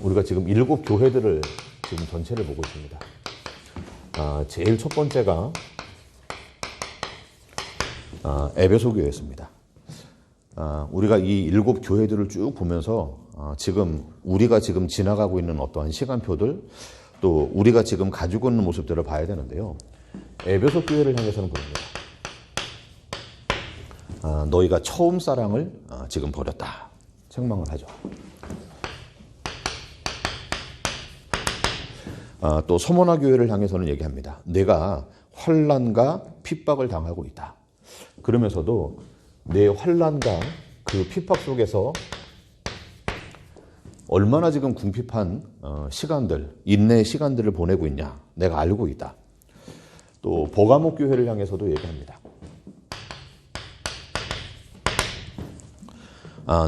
우리가 지금 7교회들을 지금 전체를 보고 있습니다. 제일 첫 번째가 에베소 교회였습니다. 우리가 이 7교회들을 쭉 보면서 지금 우리가 지금 지나가고 있는 어떠한 시간표들, 또 우리가 지금 가지고 있는 모습들을 봐야 되는데요. 에베소 교회를 향해서는 그럽니다. 너희가 처음 사랑을 지금 버렸다. 책망을 하죠. 또 소모나 교회를 향해서는 얘기합니다. 내가 환난과 핍박을 당하고 있다. 그러면서도 내 환난과 그 핍박 속에서 얼마나 지금 궁핍한 시간들, 인내의 시간들을 보내고 있냐, 내가 알고 있다. 또 버가목 교회를 향해서도 얘기합니다.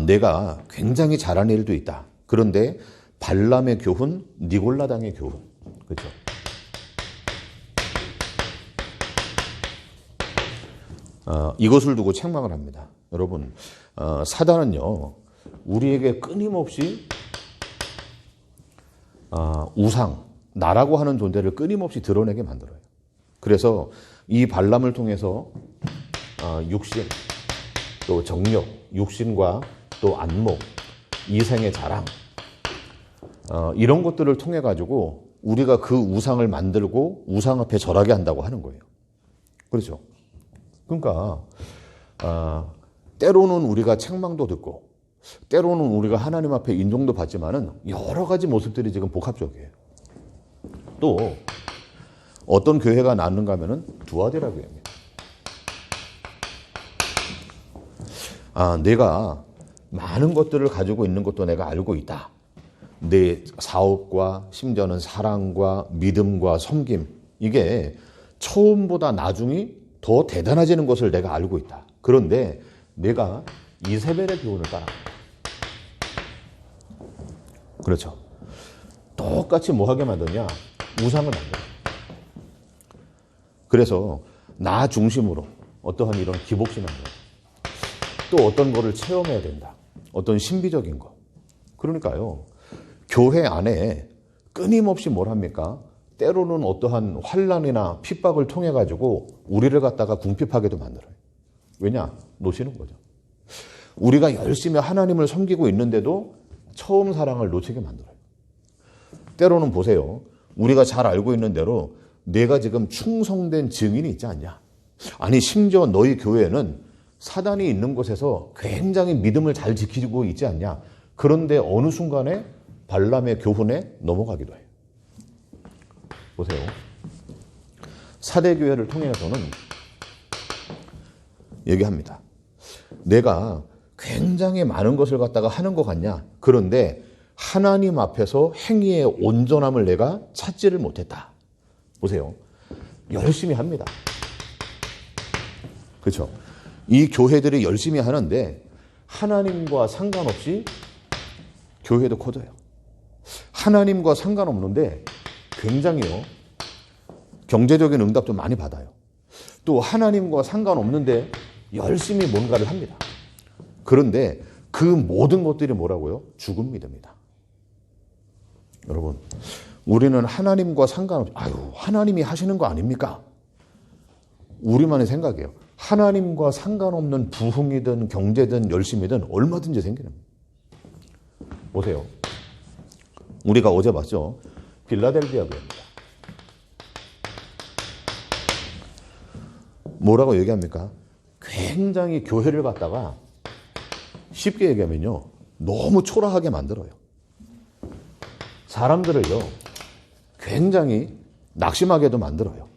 내가 굉장히 잘한 일도 있다. 그런데 발람의 교훈, 니골라당의 교훈, 그렇죠? 이것을 두고 책망을 합니다. 여러분, 사단은요, 우리에게 끊임없이 우상, 나라고 하는 존재를 끊임없이 드러내게 만들어요. 그래서 이 발람을 통해서 육신, 또 정력, 육신과 또 안목, 이생의 자랑, 이런 것들을 통해 가지고 우리가 그 우상을 만들고 우상 앞에 절하게 한다고 하는 거예요. 그렇죠? 그러니까 때로는 우리가 책망도 듣고 때로는 우리가 하나님 앞에 인정도 받지만은 여러 가지 모습들이 지금 복합적이에요. 또 어떤 교회가 낳는가 하면은 두아데라 교회입니다. 내가 많은 것들을 가지고 있는 것도 내가 알고 있다. 내 사업과 심지어는 사랑과 믿음과 섬김, 이게 처음보다 나중이 더 대단해지는 것을 내가 알고 있다. 그런데 내가 이세벨의 교훈을 따라. 그렇죠. 똑같이 뭐 하게 만드냐? 우상을 만들어. 그래서 나 중심으로 어떠한 이런 기복신앙들, 또 어떤 거를 체험해야 된다. 어떤 신비적인 거. 그러니까요. 교회 안에 끊임없이 뭘 합니까? 때로는 어떠한 환난이나 핍박을 통해 가지고 우리를 갖다가 궁핍하게도 만들어요. 왜냐? 놓치는 거죠. 우리가 열심히 하나님을 섬기고 있는데도 처음 사랑을 놓치게 만들어요. 때로는 보세요. 우리가 잘 알고 있는 대로 내가 지금 충성된 증인이 있지 않냐? 아니, 심지어 너희 교회는 사단이 있는 곳에서 굉장히 믿음을 잘 지키고 있지 않냐? 그런데 어느 순간에 발람의 교훈에 넘어가기도 해요. 보세요. 사대교회를 통해서는 얘기합니다. 내가 굉장히 많은 것을 갖다가 하는 것 같냐? 그런데 하나님 앞에서 행위의 온전함을 내가 찾지를 못했다. 보세요. 열심히 합니다. 그렇죠? 이 교회들이 열심히 하는데 하나님과 상관없이 교회도 커져요. 하나님과 상관없는데 굉장히요, 경제적인 응답도 많이 받아요. 또 하나님과 상관없는데 열심히 뭔가를 합니다. 그런데 그 모든 것들이 뭐라고요? 죽은 믿음이다. 여러분, 우리는 하나님과 상관없이 하나님이 하시는 거 아닙니까? 우리만의 생각이에요. 하나님과 상관없는 부흥이든 경제든 열심이든 얼마든지 생기는 거예요. 보세요. 우리가 어제 봤죠? 빌라델비아 교회입니다. 뭐라고 얘기합니까? 굉장히 교회를 갖다가 쉽게 얘기하면요, 너무 초라하게 만들어요. 사람들을요, 굉장히 낙심하게도 만들어요.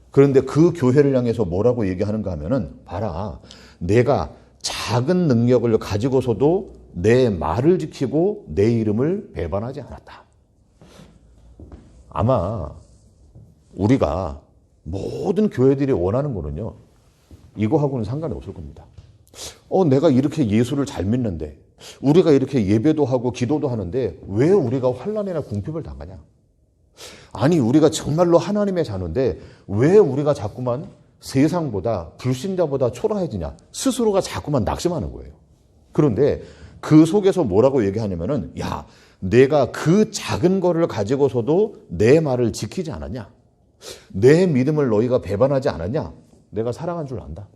그런데 그 교회를 향해서 뭐라고 얘기하는가 하면은, 봐라, 내가 작은 능력을 가지고서도 내 말을 지키고 내 이름을 배반하지 않았다. 아마 우리가 모든 교회들이 원하는 거는요, 이거하고는 상관이 없을 겁니다. 내가 이렇게 예수를 잘 믿는데, 우리가 이렇게 예배도 하고 기도도 하는데 왜 우리가 환난이나 궁핍을 당하냐? 아니, 우리가 정말로 하나님의 자녀인데 왜 우리가 자꾸만 세상보다 불신자보다 초라해지냐? 스스로가 자꾸만 낙심하는 거예요. 그런데 그 속에서 뭐라고 얘기하냐면은, 야, 내가 그 작은 거를 가지고서도 내 말을 지키지 않았냐? 내 믿음을 너희가 배반하지 않았냐? 내가 사랑한 줄 안다.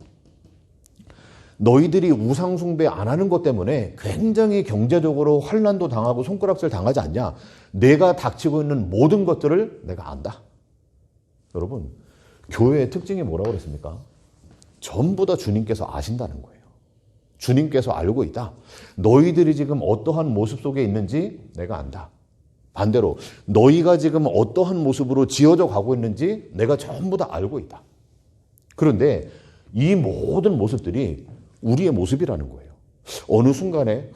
너희들이 우상 숭배 안 하는 것 때문에 굉장히 경제적으로 환난도 당하고 손가락질 당하지 않냐? 내가 닥치고 있는 모든 것들을 내가 안다. 여러분, 교회의 특징이 뭐라고 그랬습니까? 전부 다 주님께서 아신다는 거예요. 주님께서 알고 있다. 너희들이 지금 어떠한 모습 속에 있는지 내가 안다. 반대로 너희가 지금 어떠한 모습으로 지어져 가고 있는지 내가 전부 다 알고 있다. 그런데 이 모든 모습들이 우리의 모습이라는 거예요. 어느 순간에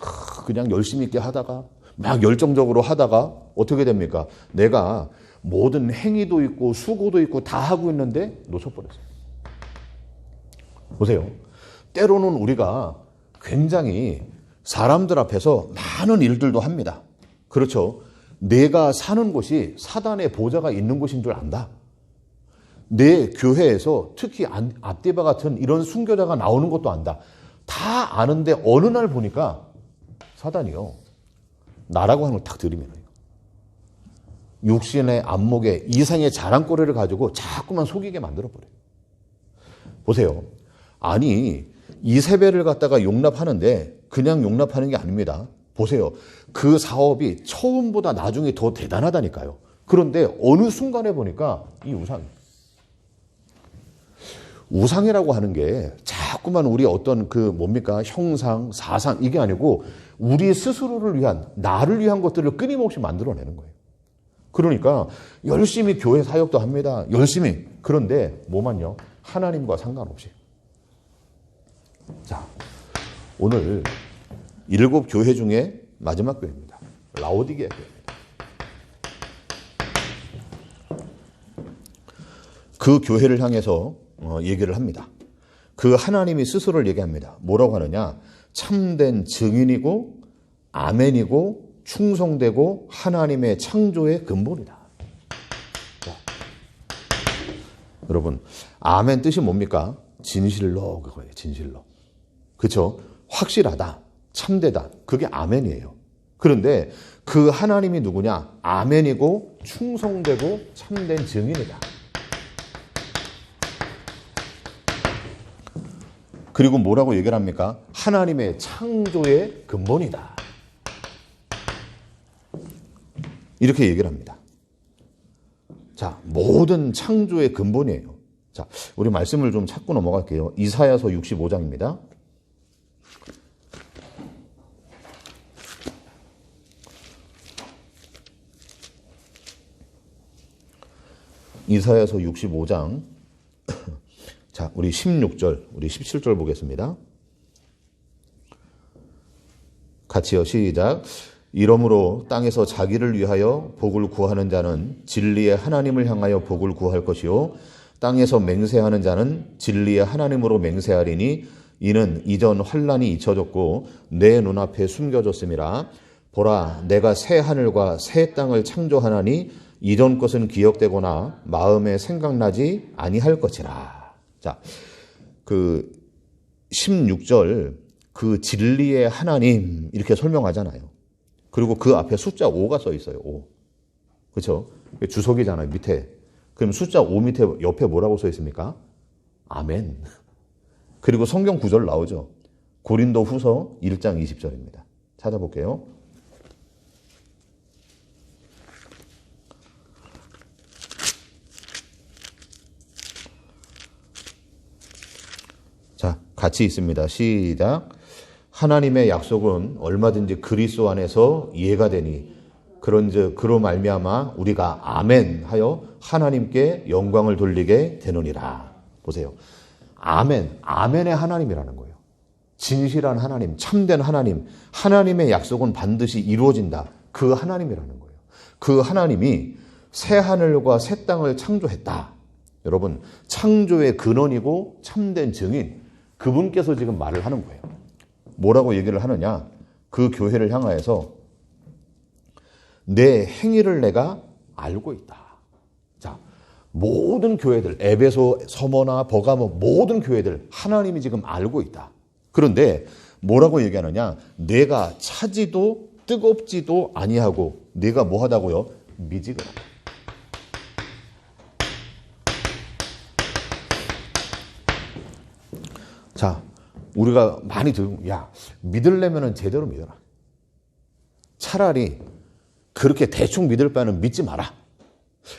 그냥 열심히 있게 하다가 막 열정적으로 하다가 어떻게 됩니까? 내가 모든 행위도 있고 수고도 있고 다 하고 있는데 놓쳐버렸어요. 보세요. 때로는 우리가 굉장히 사람들 앞에서 많은 일들도 합니다. 그렇죠. 내가 사는 곳이 사단의 보좌가 있는 곳인 줄 안다. 내 교회에서 특히 앞디바 같은 이런 순교자가 나오는 것도 안다. 다 아는데 어느 날 보니까 사단이요. 나라고 하는 걸 딱 들이밀어요. 육신의 안목에 이상의 자랑거리를 가지고 자꾸만 속이게 만들어버려요. 보세요. 아니 이세벨을 갖다가 용납하는데 그냥 용납하는 게 아닙니다. 보세요. 그 사업이 처음보다 나중에 더 대단하다니까요. 그런데 어느 순간에 보니까 이 우상이라고 하는 게 자꾸만 우리 어떤 그 뭡니까? 형상, 사상 이게 아니고 우리 스스로를 위한 나를 위한 것들을 끊임없이 만들어내는 거예요. 그러니까 열심히 교회 사역도 합니다. 열심히. 그런데 뭐만요? 하나님과 상관없이. 자, 오늘 7 교회 중에 마지막 교회입니다. 라오디게아 교회입니다. 그 교회를 향해서 얘기를 합니다. 그 하나님이 스스로를 얘기합니다. 뭐라고 하느냐? 참된 증인이고 아멘이고 충성되고 하나님의 창조의 근본이다. 자, 여러분, 아멘 뜻이 뭡니까? 진실로 그거예요. 진실로. 그렇죠? 확실하다. 참되다. 그게 아멘이에요. 그런데 그 하나님이 누구냐? 아멘이고 충성되고 참된 증인이다. 그리고 뭐라고 얘기를 합니까? 하나님의 창조의 근본이다. 이렇게 얘기를 합니다. 자, 모든 창조의 근본이에요. 자, 우리 말씀을 좀 찾고 넘어갈게요. 이사야서 65장입니다. 이사야서 65장. 자, 우리 16절, 우리 17절 보겠습니다. 같이요. 시작. 이러므로 땅에서 자기를 위하여 복을 구하는 자는 진리의 하나님을 향하여 복을 구할 것이요 땅에서 맹세하는 자는 진리의 하나님으로 맹세하리니 이는 이전 환난이 잊혀졌고 내 눈앞에 숨겨졌음이라. 보라, 내가 새 하늘과 새 땅을 창조하나니 이전 것은 기억되거나 마음에 생각나지 아니할 것이라. 자, 그 16절 그 진리의 하나님 이렇게 설명하잖아요. 그리고 그 앞에 숫자 5가 써 있어요. 5. 그렇죠? 주석이잖아요. 밑에. 그럼 숫자 5 밑에 옆에 뭐라고 써 있습니까? 아멘. 그리고 성경 구절 나오죠. 고린도 후서 1장 20절입니다. 찾아볼게요. 자, 같이 있습니다. 시작. 하나님의 약속은 얼마든지 그리스도 안에서 이해가 되니 그런즉 그로 말미암아 우리가 아멘 하여 하나님께 영광을 돌리게 되느니라. 보세요. 아멘. 아멘의 하나님이라는 거예요. 진실한 하나님, 참된 하나님, 하나님의 약속은 반드시 이루어진다. 그 하나님이라는 거예요. 그 하나님이 새 하늘과 새 땅을 창조했다. 여러분, 창조의 근원이고 참된 증인, 그분께서 지금 말을 하는 거예요. 뭐라고 얘기를 하느냐? 그 교회를 향하여서 내 행위를 내가 알고 있다. 자, 모든 교회들, 에베소, 서머나, 버가모 모든 교회들 하나님이 지금 알고 있다. 그런데 뭐라고 얘기하느냐? 내가 차지도 뜨겁지도 아니하고 내가 뭐하다고요? 미지근하다. 자, 우리가 많이 들은, 야, 믿으려면 제대로 믿어라. 차라리 그렇게 대충 믿을 바에는 믿지 마라.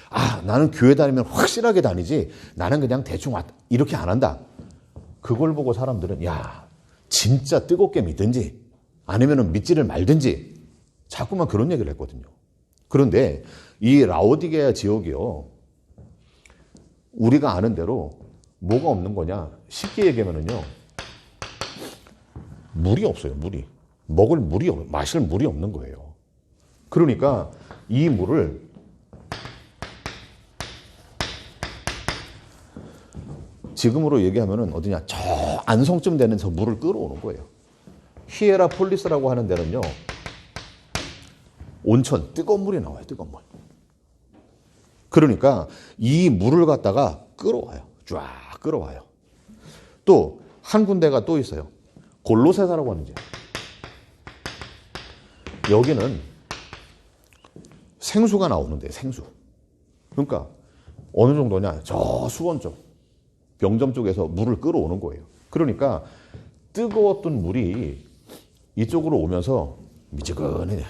아, 나는 교회 다니면 확실하게 다니지, 나는 그냥 대충 이렇게 안 한다. 그걸 보고 사람들은, 야, 진짜 뜨겁게 믿든지 아니면 믿지를 말든지 자꾸만 그런 얘기를 했거든요. 그런데 이 라오디게아 지역이요, 우리가 아는 대로 뭐가 없는 거냐? 쉽게 얘기하면요, 물이 없어요. 물이. 마실 물이 없는 거예요. 그러니까 이 물을 지금으로 얘기하면은 어디냐? 저 안성쯤 되는 저 물을 끌어오는 거예요. 히에라폴리스라고 하는 데는요, 온천, 뜨거운 물이 나와요. 뜨거운 물. 그러니까 이 물을 갖다가 끌어와요. 쫙 끌어와요. 또 한 군데가 또 있어요. 골로새사라고 하는 데. 여기는 생수가 나오는데, 생수. 그러니까 어느 정도냐? 저 수원 쪽, 병점 쪽에서 물을 끌어오는 거예요. 그러니까 뜨거웠던 물이 이쪽으로 오면서 미지근해.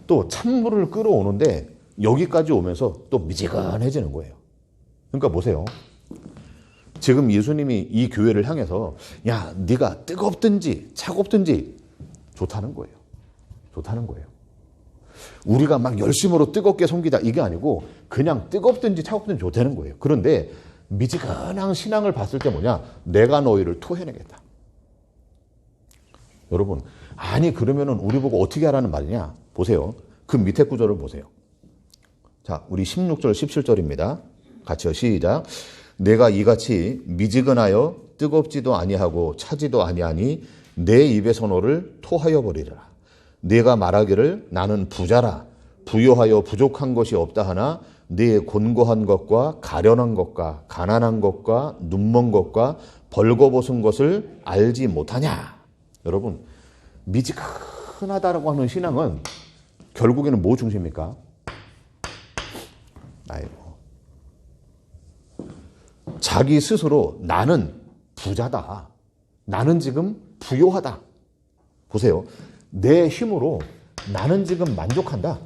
또 찬물을 끌어오는데 여기까지 오면서 또 미지근해지는 거예요. 그러니까 보세요. 지금 예수님이 이 교회를 향해서, 야, 네가 뜨겁든지 차갑든지 좋다는 거예요. 좋다는 거예요. 우리가 막 열심으로 뜨겁게 섬기다 이게 아니고 그냥 뜨겁든지 차갑든지 좋다는 거예요. 그런데 미지근한 신앙을 봤을 때 뭐냐? 내가 너희를 토해내겠다. 여러분, 아니 그러면은 우리 보고 어떻게 하라는 말이냐? 보세요. 그 밑에 구절을 보세요. 자, 우리 16절 17절입니다. 같이요. 시작. 내가 이같이 미지근하여 뜨겁지도 아니하고 차지도 아니하니 내 입에서 너를 토하여 버리라. 네가 말하기를 나는 부자라 부요하여 부족한 것이 없다 하나 네 곤고한 것과 가련한 것과 가난한 것과 눈먼 것과 벌거벗은 것을 알지 못하냐. 여러분, 미지근하다라고 하는 신앙은 결국에는 뭐 중심입니까? 아이고, 자기 스스로 나는 부자다, 나는 지금 부요하다. 보세요. 내 힘으로 나는 지금 만족한다.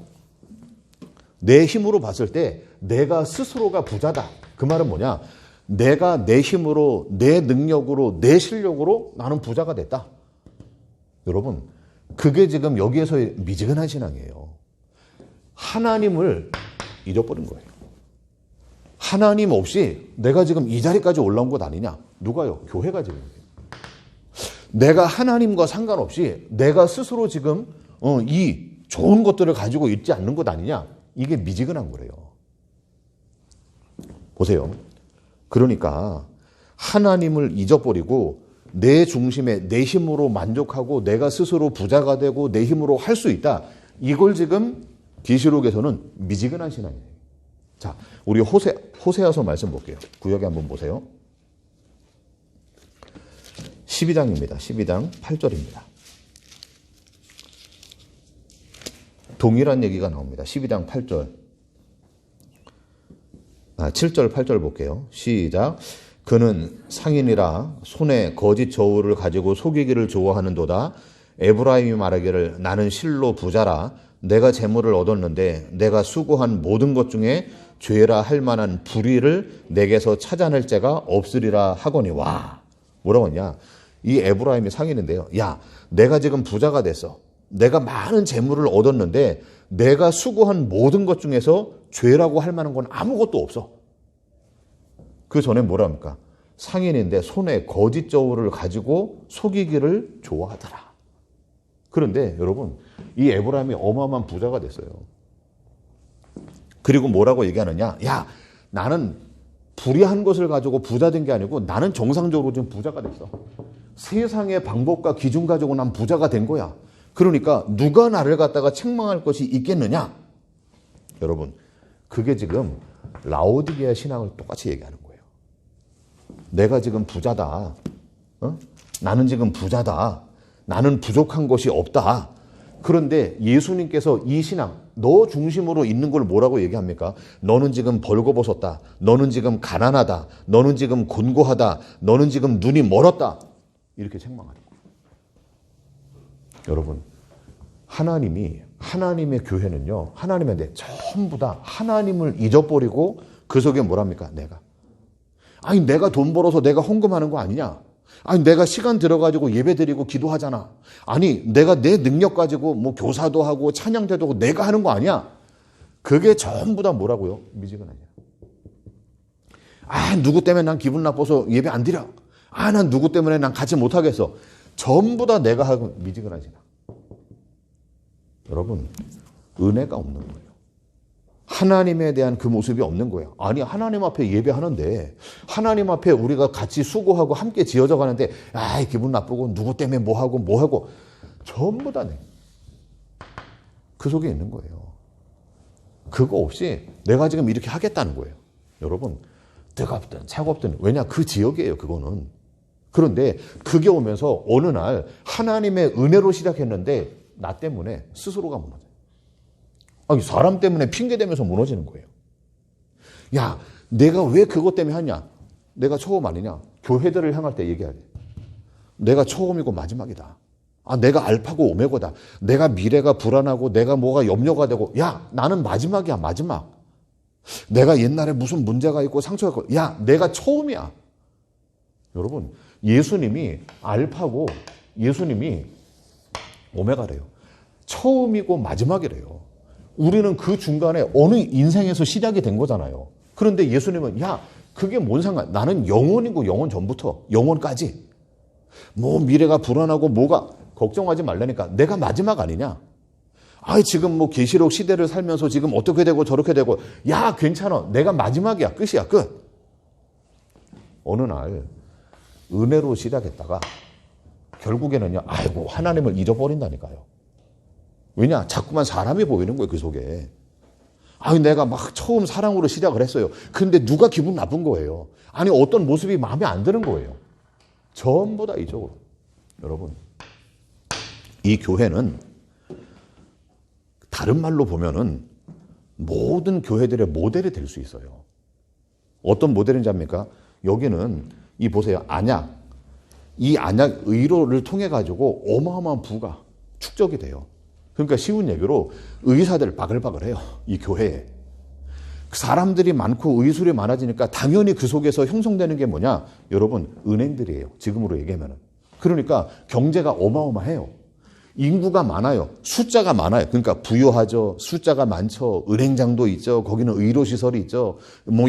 내 힘으로 봤을 때 내가 스스로가 부자다. 그 말은 뭐냐? 내가 내 힘으로, 내 능력으로, 내 실력으로 나는 부자가 됐다. 여러분, 그게 지금 여기에서의 미지근한 신앙이에요. 하나님을 잊어버린 거예요. 하나님 없이 내가 지금 이 자리까지 올라온 것 아니냐? 누가요? 교회가 지금. 내가 하나님과 상관없이 내가 스스로 지금 이 좋은 것들을 가지고 있지 않는 것 아니냐? 이게 미지근한 거래요. 보세요. 그러니까 하나님을 잊어버리고 내 중심에 내 힘으로 만족하고 내가 스스로 부자가 되고 내 힘으로 할 수 있다. 이걸 지금 계시록에서는 미지근한 신앙이에요. 자, 우리 호세아서 말씀 볼게요. 구역에 한번 보세요. 12장입니다. 12장 8절입니다. 동일한 얘기가 나옵니다. 12장 8절. 7절, 8절 볼게요. 시작. 그는 상인이라 손에 거짓 저울을 가지고 속이기를 좋아하는도다. 에브라임이 말하기를 나는 실로 부자라. 내가 재물을 얻었는데 내가 수고한 모든 것 중에 죄라 할 만한 불의를 내게서 찾아낼 자가 없으리라 하거니와. 뭐라고 하냐? 이 에브라임이 상인인데요. 야, 내가 지금 부자가 됐어. 내가 많은 재물을 얻었는데 내가 수고한 모든 것 중에서 죄라고 할 만한 건 아무것도 없어. 그 전에 뭐라 합니까? 상인인데 손에 거짓 저울을 가지고 속이기를 좋아하더라. 그런데 여러분, 이 에브라임이 어마어마한 부자가 됐어요. 그리고 뭐라고 얘기하느냐? 야, 나는 불의한 것을 가지고 부자 된 게 아니고 나는 정상적으로 지금 부자가 됐어. 세상의 방법과 기준 가지고 난 부자가 된 거야. 그러니까 누가 나를 갖다가 책망할 것이 있겠느냐? 여러분, 그게 지금 라오디게아 신앙을 똑같이 얘기하는 거예요. 내가 지금 부자다. 나는 지금 부자다. 나는 부족한 것이 없다. 그런데 예수님께서 이 신앙, 너 중심으로 있는 걸 뭐라고 얘기합니까? 너는 지금 벌거벗었다. 너는 지금 가난하다. 너는 지금 곤고하다. 너는 지금 눈이 멀었다. 이렇게 책망하는 거예요. 여러분, 하나님의 교회는요, 하나님한테 전부 다 하나님을 잊어버리고 그 속에 뭐랍니까? 내가 돈 벌어서 내가 헌금하는 거 아니냐? 내가 시간 들어가지고 예배 드리고 기도하잖아. 내가 내 능력 가지고 뭐 교사도 하고 찬양대도 하고 내가 하는 거 아니야? 그게 전부 다 뭐라고요? 미지근하냐. 누구 때문에 난 기분 나빠서 예배 안 드려. 난 누구 때문에 난 같이 못하겠어. 전부 다 내가 하고 미지근하지나. 여러분, 은혜가 없는 거예요. 하나님에 대한 그 모습이 없는 거예요. 하나님 앞에 예배하는데 하나님 앞에 우리가 같이 수고하고 함께 지어져 가는데 기분 나쁘고 누구 때문에 뭐하고 전부 다 그 속에 있는 거예요. 그거 없이 내가 지금 이렇게 하겠다는 거예요. 여러분, 뜨겁든 차갑든, 왜냐, 그 지역이에요, 그거는. 그런데 그게 오면서 어느 날 하나님의 은혜로 시작했는데 나 때문에 스스로가 무너져요. 사람 때문에 핑계대면서 무너지는 거예요. 내가 왜 그것 때문에 하냐? 내가 처음 아니냐? 교회들을 향할 때 얘기해야 돼. 내가 처음이고 마지막이다. 내가 알파고 오메고다. 내가 미래가 불안하고 내가 뭐가 염려가 되고, 나는 마지막이야, 마지막. 내가 옛날에 무슨 문제가 있고 상처가 있고, 내가 처음이야. 여러분, 예수님이 알파고 예수님이 오메가래요. 처음이고 마지막이래요. 우리는 그 중간에 어느 인생에서 시작이 된 거잖아요. 그런데 예수님은 그게 뭔 상관? 나는 영원이고 영원 전부터 영원까지. 미래가 불안하고 뭐가 걱정하지 말라니까. 내가 마지막 아니냐? 지금 계시록 시대를 살면서 지금 어떻게 되고 저렇게 되고, 괜찮아. 내가 마지막이야. 끝이야. 끝. 어느 날 은혜로 시작했다가 결국에는요, 하나님을 잊어버린다니까요. 왜냐? 자꾸만 사람이 보이는 거예요, 그 속에. 내가 막 처음 사랑으로 시작을 했어요. 근데 누가 기분 나쁜 거예요. 어떤 모습이 마음에 안 드는 거예요. 전부 다 이쪽으로. 여러분, 이 교회는 다른 말로 보면은 모든 교회들의 모델이 될 수 있어요. 어떤 모델인지 압니까? 여기는 보세요. 안약. 이 안약 의료를 통해 가지고 어마어마한 부가 축적이 돼요. 그러니까 쉬운 얘기로 의사들 바글바글해요. 이 교회에. 사람들이 많고 의술이 많아지니까 당연히 그 속에서 형성되는 게 뭐냐? 여러분, 은행들이에요. 지금으로 얘기하면. 그러니까 경제가 어마어마해요. 인구가 많아요. 숫자가 많아요. 그러니까 부유하죠. 숫자가 많죠. 은행장도 있죠. 거기는 의료시설이 있죠.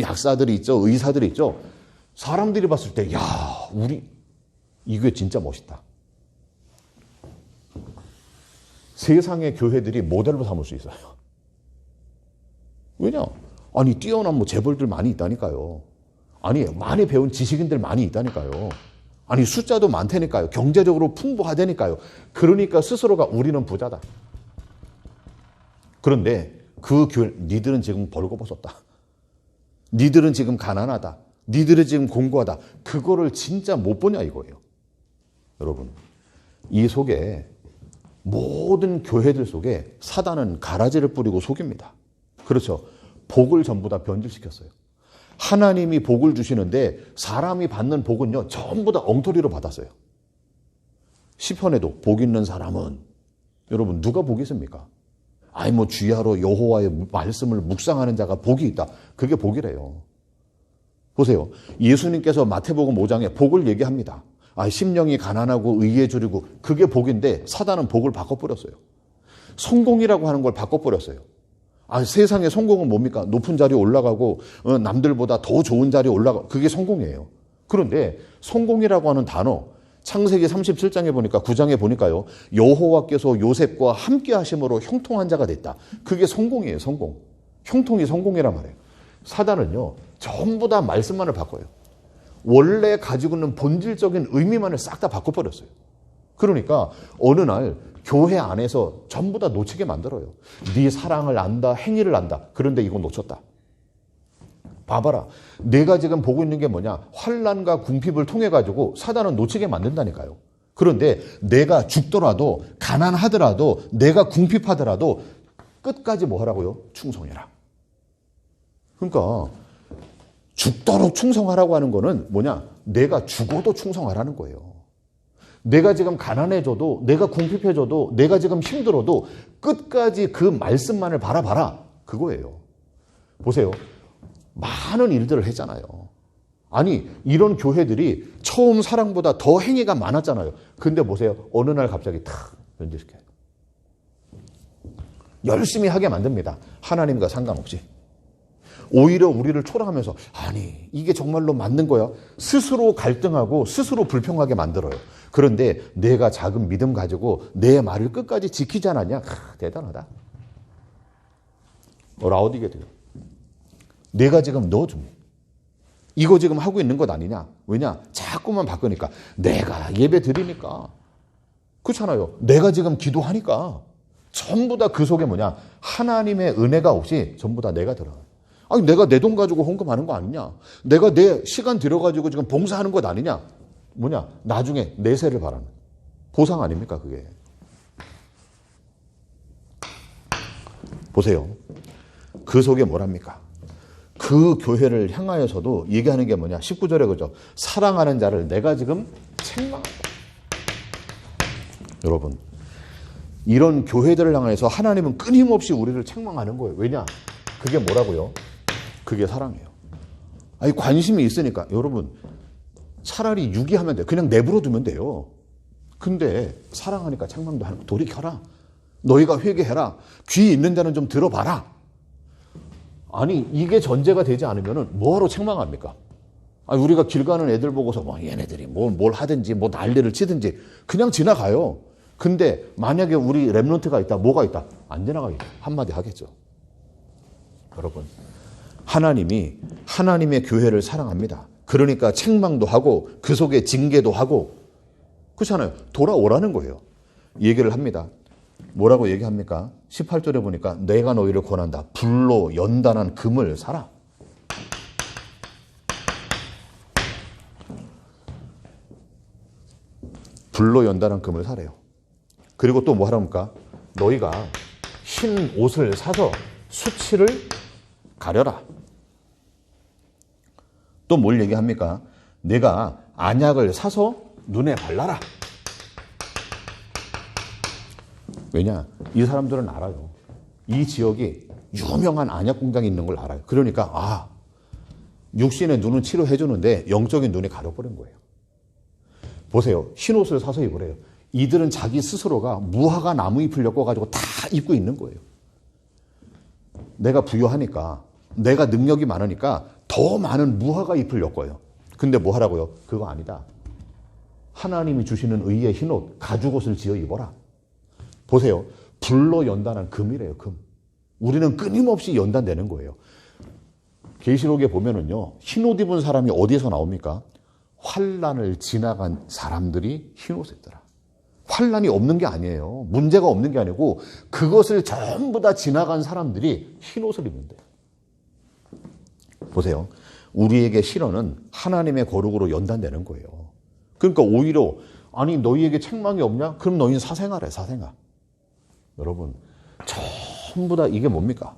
약사들이 있죠. 의사들이 있죠. 사람들이 봤을 때, 이게 진짜 멋있다. 세상의 교회들이 모델로 삼을 수 있어요. 왜냐? 뛰어난 재벌들 많이 있다니까요. 많이 배운 지식인들 많이 있다니까요. 숫자도 많다니까요. 경제적으로 풍부하다니까요. 그러니까 스스로가 우리는 부자다. 그런데 그 교회, 니들은 지금 벌거벗었다. 니들은 지금 가난하다. 니들은 지금 공고하다. 그거를 진짜 못 보냐 이거예요. 여러분, 이 속에 모든 교회들 속에 사단은 가라지를 뿌리고 속입니다. 그렇죠. 복을 전부 다 변질시켰어요. 하나님이 복을 주시는데 사람이 받는 복은요, 전부 다 엉터리로 받았어요. 시편에도 복 있는 사람은, 여러분, 누가 복이 있습니까? 주야로 여호와의 말씀을 묵상하는 자가 복이 있다. 그게 복이래요. 보세요. 예수님께서 마태복음 5장에 복을 얘기합니다. 심령이 가난하고 의에 주리고, 그게 복인데 사단은 복을 바꿔버렸어요. 성공이라고 하는 걸 바꿔버렸어요. 세상의 성공은 뭡니까? 높은 자리에 올라가고 남들보다 더 좋은 자리에 올라가고, 그게 성공이에요. 그런데 성공이라고 하는 단어, 창세기 37장에 보니까 9장에 보니까요, 여호와께서 요셉과 함께 하심으로 형통한 자가 됐다. 그게 성공이에요. 성공. 형통이 성공이란 말이에요. 사단은요, 전부 다 말씀만을 바꿔요. 원래 가지고 있는 본질적인 의미만을 싹 다 바꿔버렸어요. 그러니까 어느 날 교회 안에서 전부 다 놓치게 만들어요. 네 사랑을 안다, 행위를 안다. 그런데 이거 놓쳤다. 봐봐라. 내가 지금 보고 있는 게 뭐냐? 환난과 궁핍을 통해 가지고 사단은 놓치게 만든다니까요. 그런데 내가 죽더라도 가난하더라도 내가 궁핍하더라도 끝까지 뭐 하라고요? 충성해라. 그러니까 죽도록 충성하라고 하는 거는 뭐냐? 내가 죽어도 충성하라는 거예요. 내가 지금 가난해져도 내가 궁핍해져도 내가 지금 힘들어도 끝까지 그 말씀만을 바라봐라. 그거예요. 보세요. 많은 일들을 했잖아요. 아니 이런 교회들이 처음 사랑보다 더 행위가 많았잖아요. 근데 보세요. 어느 날 갑자기 탁 변질시켜요. 열심히 하게 만듭니다. 하나님과 상관없이. 오히려 우리를 초라하면서 아니 이게 정말로 맞는 거야? 스스로 갈등하고 스스로 불평하게 만들어요. 그런데 내가 작은 믿음 가지고 내 말을 끝까지 지키지 않았냐? 대단하다. 라오디게 돼요. 내가 지금 너 좀 이거 지금 하고 있는 것 아니냐? 왜냐? 자꾸만 바꾸니까 내가 예배 드리니까 그렇잖아요. 내가 지금 기도하니까 전부 다 그 속에 뭐냐? 하나님의 은혜가 없이 전부 다 내가 들어가요. 아니 내가 내 돈 가지고 헌금하는 거 아니냐? 내가 내 시간 들여가지고 지금 봉사하는 것 아니냐? 뭐냐? 나중에 내세를 바라는 보상 아닙니까 그게? 보세요. 그 속에 뭐랍니까? 그 교회를 향하여서도 얘기하는 게 뭐냐? 19절에 그죠? 사랑하는 자를 내가 지금 책망한다. 여러분 이런 교회들을 향해서 하나님은 끊임없이 우리를 책망하는 거예요. 왜냐? 그게 뭐라고요? 그게 사랑이에요. 아니 관심이 있으니까. 여러분 차라리 유기하면 돼요. 그냥 내버려 두면 돼요. 근데 사랑하니까 책망도 하는 거. 돌이켜라. 너희가 회개해라. 귀 있는 데는 좀 들어봐라. 아니 이게 전제가 되지 않으면 뭐하러 책망합니까? 아니, 우리가 길 가는 애들 보고서 뭐 얘네들이 뭘 하든지 뭐 난리를 치든지 그냥 지나가요. 근데 만약에 우리 랩런트가 있다. 뭐가 있다. 안 지나가겠죠. 한마디 하겠죠. 여러분 하나님이 하나님의 교회를 사랑합니다. 그러니까 책망도 하고 그 속에 징계도 하고 그렇잖아요. 돌아오라는 거예요. 얘기를 합니다. 뭐라고 얘기합니까? 18절에 보니까 내가 너희를 권한다. 불로 연단한 금을 사라. 불로 연단한 금을 사래요. 그리고 또 뭐 하랍니까? 너희가 흰 옷을 사서 수치를 가려라. 또 뭘 얘기합니까? 내가 안약을 사서 눈에 발라라. 왜냐? 이 사람들은 알아요. 이 지역이 유명한 안약 공장이 있는 걸 알아요. 그러니까 육신의 눈은 치료해 주는데 영적인 눈이 가려버린 거예요. 보세요. 흰 옷을 사서 입으래요. 이들은 자기 스스로가 무화과 나무잎을 엮어가지고 다 입고 있는 거예요. 내가 부유하니까 내가 능력이 많으니까 더 많은 무화과 잎을 엮어요. 근데 뭐 하라고요? 그거 아니다. 하나님이 주시는 의의 흰옷, 가죽옷을 지어 입어라. 보세요. 불로 연단한 금이래요. 금. 우리는 끊임없이 연단되는 거예요. 계시록에 보면은요. 흰옷 입은 사람이 어디에서 나옵니까? 환난을 지나간 사람들이 흰옷을 입더라. 환난이 없는 게 아니에요. 문제가 없는 게 아니고 그것을 전부 다 지나간 사람들이 흰옷을 입는데요. 보세요. 우리에게 실언은 하나님의 거룩으로 연단되는 거예요. 그러니까 오히려 아니 너희에게 책망이 없냐? 그럼 너희는 사생아래 사생아. 여러분 전부 다 이게 뭡니까?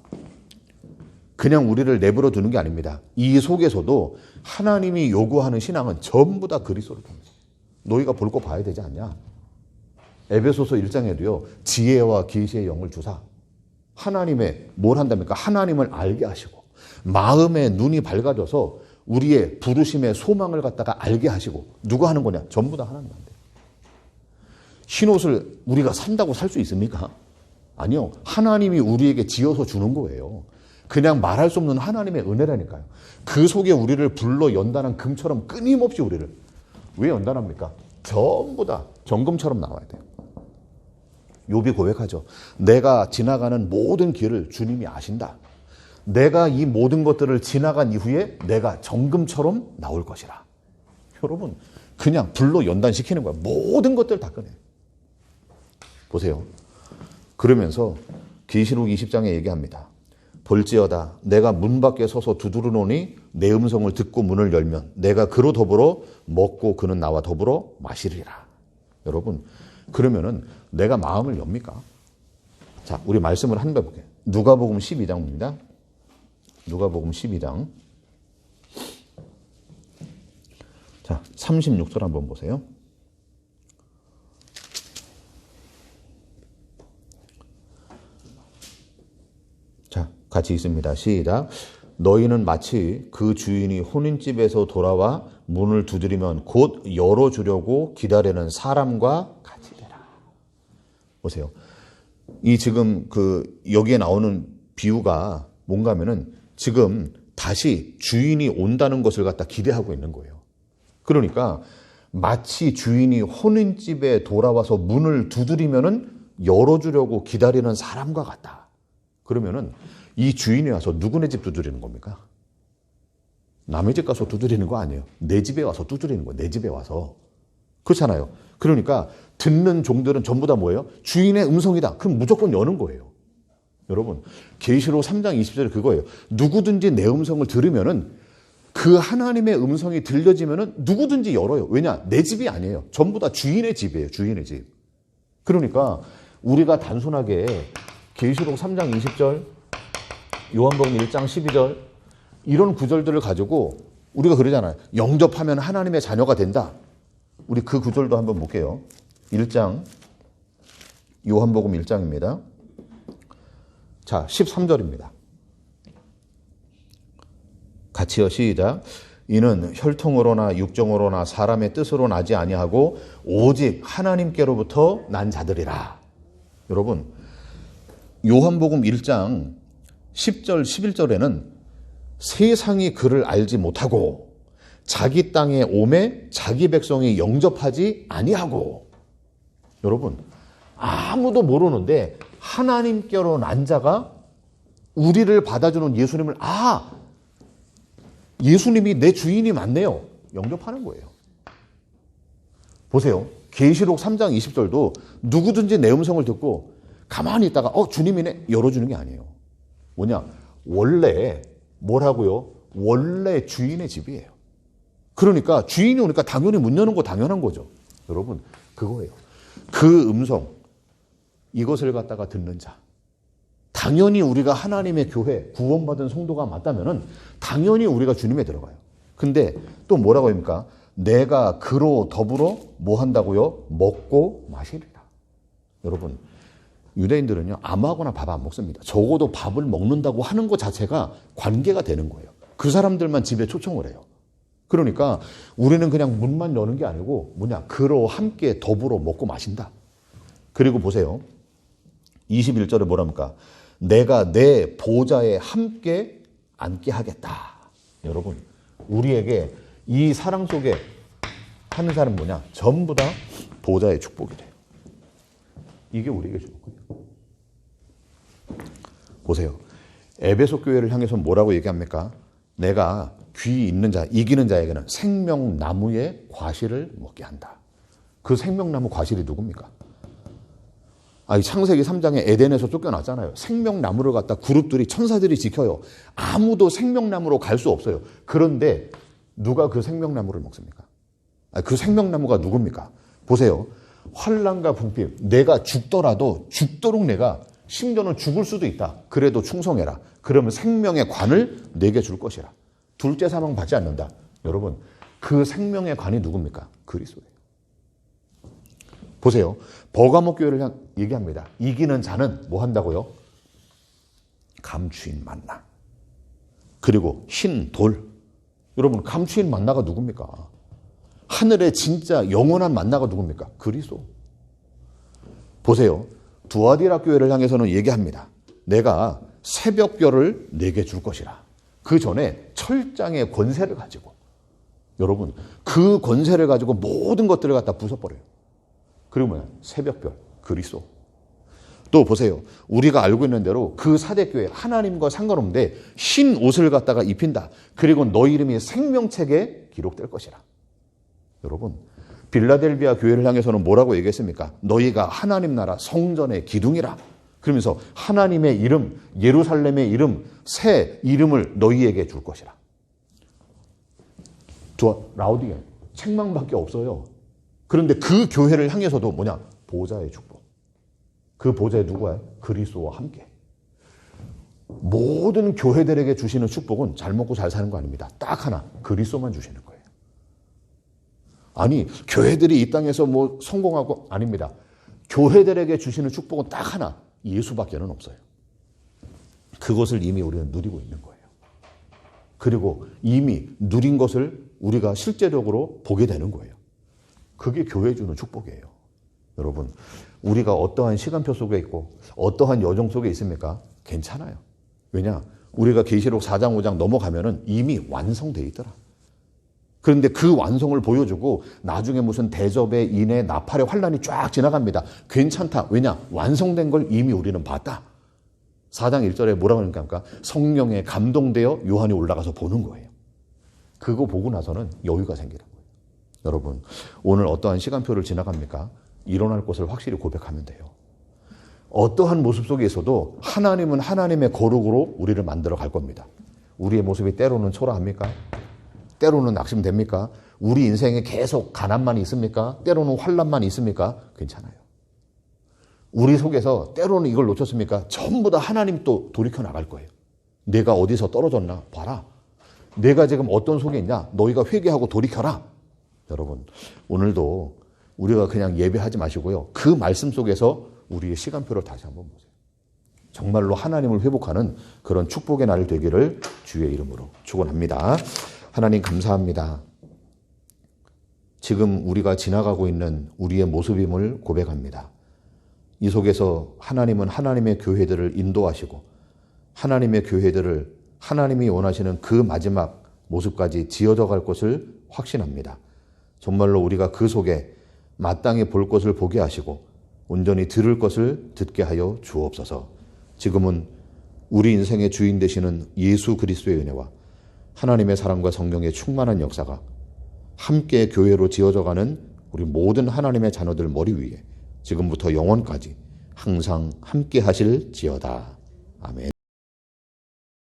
그냥 우리를 내버려 두는 게 아닙니다. 이 속에서도 하나님이 요구하는 신앙은 전부 다 그리스도를 통해서. 너희가 볼 거 봐야 되지 않냐? 에베소서 1장에도요. 지혜와 계시의 영을 주사. 하나님의 뭘 한답니까? 하나님을 알게 하시고 마음의 눈이 밝아져서 우리의 부르심의 소망을 갖다가 알게 하시고 누가 하는 거냐? 전부 다 하나님한테. 흰옷을 우리가 산다고 살 수 있습니까? 아니요. 하나님이 우리에게 지어서 주는 거예요. 그냥 말할 수 없는 하나님의 은혜라니까요. 그 속에 우리를 불러 연단한 금처럼 끊임없이 우리를. 왜 연단합니까? 전부 다 정금처럼 나와야 돼요. 욥이 고백하죠. 내가 지나가는 모든 길을 주님이 아신다. 내가 이 모든 것들을 지나간 이후에 내가 정금처럼 나올 것이라. 여러분 그냥 불로 연단시키는 거야. 모든 것들 다 꺼내. 보세요. 그러면서 계시록 20장에 얘기합니다. 볼지어다 내가 문 밖에 서서 두드러노니 내 음성을 듣고 문을 열면 내가 그로 더불어 먹고 그는 나와 더불어 마시리라. 여러분, 그러면은 내가 마음을 엽니까? 자, 우리 말씀을 한 번 볼게요. 누가복음 12장입니다. 누가복음 12장. 자, 36절 한번 보세요. 자, 같이 있습니다. 시작. 너희는 마치 그 주인이 혼인집에서 돌아와 문을 두드리면 곧 열어주려고 기다리는 사람과 같이 되라. 보세요. 이 지금 여기에 나오는 비유가 뭔가 하면은 지금 다시 주인이 온다는 것을 갖다 기대하고 있는 거예요. 그러니까 마치 주인이 혼인집에 돌아와서 문을 두드리면은 열어주려고 기다리는 사람과 같다. 그러면은 이 주인이 와서 누구네 집 두드리는 겁니까? 남의 집 가서 두드리는 거 아니에요. 내 집에 와서 두드리는 거예요. 내 집에 와서. 그렇잖아요. 그러니까 듣는 종들은 전부 다 뭐예요? 주인의 음성이다. 그럼 무조건 여는 거예요. 여러분, 계시록 3장 20절에 그거예요. 누구든지 내 음성을 들으면은 그 하나님의 음성이 들려지면은 누구든지 열어요. 왜냐? 내 집이 아니에요. 전부 다 주인의 집이에요. 주인의 집. 그러니까 우리가 단순하게 계시록 3장 20절, 요한복음 1장 12절 이런 구절들을 가지고 우리가 그러잖아요. 영접하면 하나님의 자녀가 된다. 우리 그 구절도 한번 볼게요. 1장, 요한복음 1장입니다. 자, 13절입니다. 같이요. 시작. 이는 혈통으로나 육정으로나 사람의 뜻으로 나지 아니하고 오직 하나님께로부터 난 자들이라. 여러분, 요한복음 1장 10절 11절에는 세상이 그를 알지 못하고 자기 땅에 오매 자기 백성이 영접하지 아니하고. 여러분, 아무도 모르는데 하나님께로 난 자가 우리를 받아주는 예수님을 예수님이 내 주인이 맞네요. 영접하는 거예요. 보세요. 계시록 3장 20절도 누구든지 내 음성을 듣고 가만히 있다가 주님이네 열어주는 게 아니에요. 뭐냐? 원래 뭐라고요? 원래 주인의 집이에요. 그러니까 주인이 오니까 당연히 문 여는 거 당연한 거죠. 여러분, 그거예요. 그 음성, 이것을 갖다가 듣는 자. 당연히 우리가 하나님의 교회, 구원받은 성도가 맞다면은 당연히 우리가 주님에 들어가요. 근데 또 뭐라고 합니까? 내가 그로 더불어 뭐 한다고요? 먹고 마시리라. 여러분, 유대인들은요, 아무하거나 밥 안 먹습니다. 적어도 밥을 먹는다고 하는 것 자체가 관계가 되는 거예요. 그 사람들만 집에 초청을 해요. 그러니까 우리는 그냥 문만 여는 게 아니고 그로 함께 더불어 먹고 마신다. 그리고 보세요. 21절에 뭐랍니까? 내가 내 보좌에 함께 앉게 하겠다. 여러분, 우리에게 이 사랑 속에 하는 사람 전부 다 보좌의 축복이 돼요. 이게 우리에게 축복이에요. 보세요. 에베소 교회를 향해서 뭐라고 얘기합니까? 내가 귀 있는 자, 이기는 자에게는 생명나무의 과실을 먹게 한다. 그 생명나무 과실이 누굽니까? 창세기 3장에 에덴에서 쫓겨났잖아요. 생명나무를 갖다 그룹들이 천사들이 지켜요. 아무도 생명나무로 갈 수 없어요. 그런데 누가 그 생명나무를 먹습니까? 그 생명나무가 누굽니까? 보세요. 환난과 궁핍, 내가 죽더라도 죽도록 내가 심지어는 죽을 수도 있다. 그래도 충성해라. 그러면 생명의 관을 내게 줄 것이라. 둘째 사망 받지 않는다. 여러분, 그 생명의 관이 누굽니까? 그리스도예요. 보세요. 버가모 교회를 얘기합니다. 이기는 자는 뭐 한다고요? 감추인 만나. 그리고 흰 돌. 여러분, 감추인 만나가 누굽니까? 하늘의 진짜 영원한 만나가 누굽니까? 그리스도. 보세요. 두아디라 교회를 향해서는 얘기합니다. 내가 새벽별을 내게 줄 것이라. 그 전에 철장의 권세를 가지고, 여러분, 그 권세를 가지고 모든 것들을 갖다 부숴버려요. 그리고 새벽별, 그리스도. 또 보세요. 우리가 알고 있는 대로 그 사대교회 하나님과 상관없는데 흰 옷을 갖다가 입힌다. 그리고 너희 이름이 생명책에 기록될 것이라. 여러분, 빌라델비아 교회를 향해서는 뭐라고 얘기했습니까? 너희가 하나님 나라 성전의 기둥이라. 그러면서 하나님의 이름, 예루살렘의 이름, 새 이름을 너희에게 줄 것이라. 라우디게 책망밖에 없어요. 그런데 그 교회를 향해서도 뭐냐? 보좌의 축복. 그 보좌에 누구야? 그리스도와 함께. 모든 교회들에게 주시는 축복은 잘 먹고 잘 사는 거 아닙니다. 딱 하나, 그리스도만 주시는 거예요. 아니, 교회들이 이 땅에서 뭐 성공하고 아닙니다. 교회들에게 주시는 축복은 딱 하나, 예수밖에는 없어요. 그것을 이미 우리는 누리고 있는 거예요. 그리고 이미 누린 것을 우리가 실제적으로 보게 되는 거예요. 그게 교회 주는 축복이에요. 여러분, 우리가 어떠한 시간표 속에 있고 어떠한 여정 속에 있습니까? 괜찮아요. 왜냐? 우리가 계시록 4장 5장 넘어가면은 이미 완성되어 있더라. 그런데 그 완성을 보여주고 나중에 무슨 대접의 인해 나팔의 환란이 쫙 지나갑니다. 괜찮다. 왜냐? 완성된 걸 이미 우리는 봤다. 4장 1절에 뭐라고 하니까 성령에 감동되어 요한이 올라가서 보는 거예요. 그거 보고 나서는 여유가 생기는 거예요. 여러분, 오늘 어떠한 시간표를 지나갑니까? 일어날 것을 확실히 고백하면 돼요. 어떠한 모습 속에 있어도 하나님은 하나님의 거룩으로 우리를 만들어 갈 겁니다. 우리의 모습이 때로는 초라합니까? 때로는 낙심됩니까? 우리 인생에 계속 가난만 있습니까? 때로는 환난만 있습니까? 괜찮아요. 우리 속에서 때로는 이걸 놓쳤습니까? 전부 다 하나님 또 돌이켜 나갈 거예요. 내가 어디서 떨어졌나? 봐라. 내가 지금 어떤 속에 있냐? 너희가 회개하고 돌이켜라. 여러분, 오늘도 우리가 그냥 예배하지 마시고요. 그 말씀 속에서 우리의 시간표를 다시 한번 보세요. 정말로 하나님을 회복하는 그런 축복의 날이 되기를 주의 이름으로 축원합니다. 하나님 감사합니다. 지금 우리가 지나가고 있는 우리의 모습임을 고백합니다. 이 속에서 하나님은 하나님의 교회들을 인도하시고 하나님의 교회들을 하나님이 원하시는 그 마지막 모습까지 지어져 갈 것을 확신합니다. 정말로 우리가 그 속에 마땅히 볼 것을 보게 하시고 온전히 들을 것을 듣게 하여 주옵소서. 지금은 우리 인생의 주인 되시는 예수 그리스도의 은혜와 하나님의 사랑과 성령의 충만한 역사가 함께 교회로 지어져가는 우리 모든 하나님의 자녀들 머리 위에 지금부터 영원까지 항상 함께 하실지어다. 아멘.